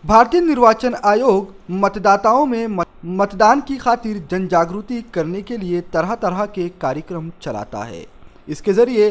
भारतीय निर्वाचन आयोग मतदाताओं में मतदान की खातिर जन जागृति करने के लिए तरह तरह के कार्यक्रम चलाता है। इसके जरिए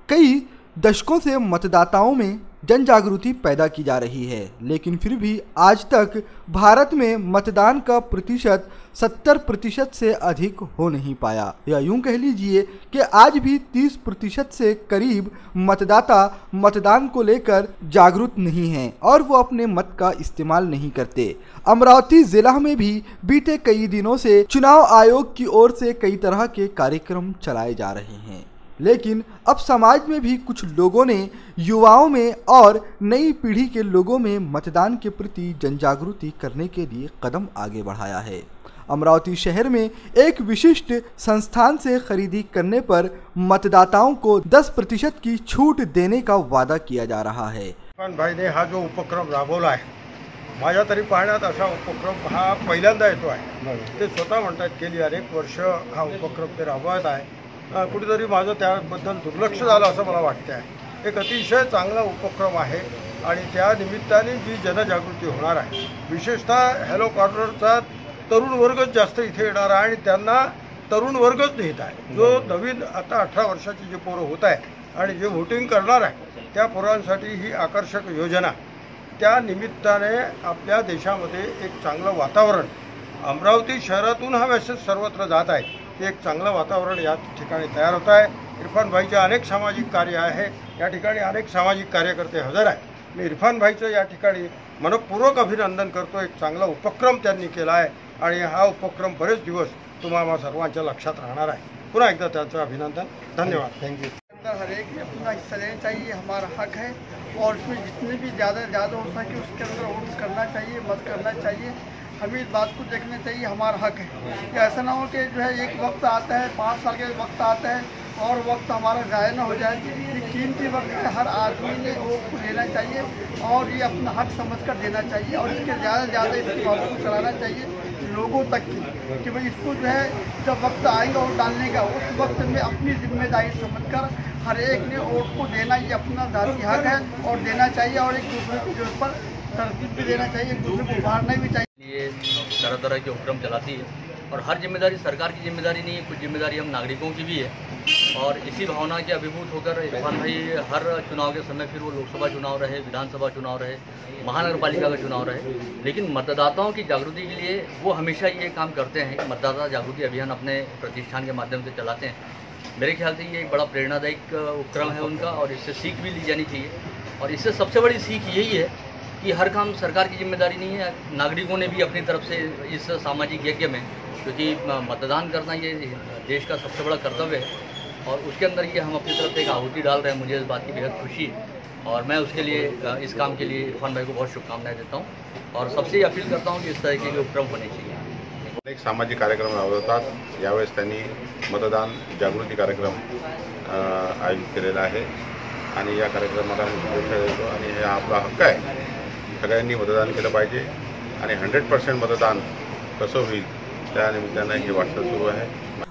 कई दशकों से मतदाताओं में जन जागृति पैदा की जा रही है, लेकिन फिर भी आज तक भारत में मतदान का प्रतिशत 70% से अधिक हो नहीं पाया, या यूं कह लीजिए कि आज भी 30% से करीब मतदाता मतदान को लेकर जागरूक नहीं हैं और वो अपने मत का इस्तेमाल नहीं करते। अमरावती जिला में भी बीते कई दिनों से चुनाव आयोग की ओर से कई तरह के कार्यक्रम चलाए जा रहे हैं, लेकिन अब समाज में भी कुछ लोगों ने युवाओं में और नई पीढ़ी के लोगों में मतदान के प्रति जन जागृति करने के लिए कदम आगे बढ़ाया है। अमरावती शहर में एक विशिष्ट संस्थान से खरीदी करने पर मतदाताओं को 10% की छूट देने का वादा किया जा रहा है। भाईने हा जो उपक्रम राबवला आहे, माझ्या तरी पाहण्यात असा उपक्रम हा पहिल्यांदा येतो आहे। ते स्वतः म्हणतात गेली अनेक वर्ष हा उपक्रम ते राबवत आहे। कुठेतरी माझं त्याबद्दल दुर्लक्ष झालं असं मला वाटतं आहे। एक अतिशय चांगला उपक्रम आहे आणि त्या निमित्ताने जी जनजागृती होणार आहे, विशेषतः हॅलो कॉर्नरचा तरुण वर्गच जास्त इथे येणार आहे आणि त्यांना तरुण वर्गच नेत आहे। जो नवीन आता 18 वर्षाची जे पोरं होत आहे आणि जे वोटिंग करणार आहे त्या पोरांसाठी ही आकर्षक योजना, त्या निमित्ताने आपल्या देशामध्ये एक चांगलं वातावरण, अमरावती शहरातून हा मेसेज सर्वत्र जात आहे की एक चांगलं वातावरण या ठिकाणी तयार होत आहे। इरफान भाईचे अनेक सामाजिक कार्य आहे, या ठिकाणी अनेक सामाजिक कार्यकर्ते हजर आहेत। मी इरफान भाईचं या ठिकाणी मनपूर्वक अभिनंदन करतो। एक चांगला उपक्रम त्यांनी केला आहे आणि हा उपक्रम बरेच दिवस तुम्हाला सर्वांच्या लक्षात राहणार आहे। पुन्हा एकदा त्यांचं अभिनंदन, धन्यवाद, थैंक यू। हर एक ने अपना हिस्सा लेना चाहिए, हमारा हक है और उसमें जितने भी ज़्यादा हो सके उसके अंदर वोट करना चाहिए, मत करना चाहिए। हमें इस बात को देखना चाहिए, हमारा हक है। कि ऐसा ना हो कि जो है एक वक्त आता है, 5 साल के वक्त आता है और वक्त हमारा ज़ाया ना हो जाए। ये कीमती वक्त है, हर आदमी ने वोट को लेना चाहिए और ये अपना हक समझकर देना चाहिए और इसके ज़्यादा से ज़्यादा इस बात को चलाना चाहिए लोगों तक की, कि भाई इसको जो है जब वक्त आएगा वोट डालने का, उस वक्त में अपनी जिम्मेदारी समझकर हर एक ने वोट को देना, ये अपना ज़ाती हक है और देना चाहिए और एक दूसरे की जरूरत पर तरतीब भी देना चाहिए, एक दूसरे को उभारना भी चाहिए। ये तरह तरह के उपक्रम चलाती है और हर जिम्मेदारी सरकार की जिम्मेदारी नहीं है, कुछ जिम्मेदारी हम नागरिकों की भी है। और इसी भावना के अभिभूत होकर इरफान भाई हर चुनाव के समय, फिर वो लोकसभा चुनाव रहे, विधानसभा चुनाव रहे, महानगर पालिका का चुनाव रहे, लेकिन मतदाताओं की जागृति के लिए वो हमेशा ये काम करते हैं कि मतदाता जागृति अभियान अपने प्रतिष्ठान के माध्यम से चलाते हैं। मेरे ख्याल से ये एक बड़ा प्रेरणादायक उपक्रम है उनका और इससे सीख भी ली जानी चाहिए। और इससे सबसे बड़ी सीख यही है कि हर काम सरकार की जिम्मेदारी नहीं है, नागरिकों ने भी अपनी तरफ से इस सामाजिक यज्ञ में, क्योंकि मतदान करना ये देश का सबसे बड़ा कर्तव्य है और उसके अंदर ये हम अपनी तरफ से एक आहुति डाल रहे हैं। मुझे इस बात की बेहद खुशी है और मैं उसके लिए, इस काम के लिए इरफान भाई को बहुत शुभकामनाएं देता हूँ और सबसे अपील करता हूँ कि इस तरह के उपक्रम होने चाहिए। अनेक सामाजिक कार्यक्रम राबवतात। यावेळेस त्यांनी मतदान जागृती कार्यक्रम आयोजित केलेला आहे आणि या कार्यक्रमाला मी शुभेच्छा देतो आणि हे आपला हक्क आहे, सगळ्यांनी मतदान केलं पाहिजे आणि 100% मतदान कसं होईल त्या निमित्तानं ही वाटचाल सुरू आहे।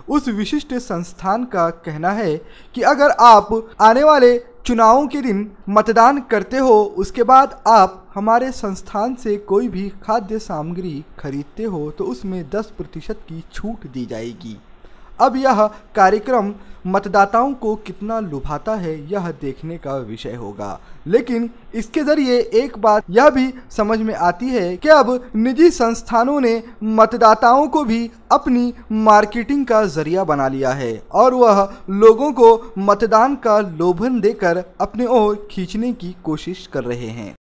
उस विशिष्ट संस्थान का कहना है कि अगर आप आने वाले चुनावों के दिन मतदान करते हो, उसके बाद आप हमारे संस्थान से कोई भी खाद्य सामग्री खरीदते हो तो उसमें 10% की छूट दी जाएगी। अब यह कार्यक्रम मतदाताओं को कितना लुभाता है यह देखने का विषय होगा, लेकिन इसके ज़रिए एक बात यह भी समझ में आती है कि अब निजी संस्थानों ने मतदाताओं को भी अपनी मार्केटिंग का जरिया बना लिया है और वह लोगों को मतदान का लोभन देकर अपने ओर खींचने की कोशिश कर रहे हैं।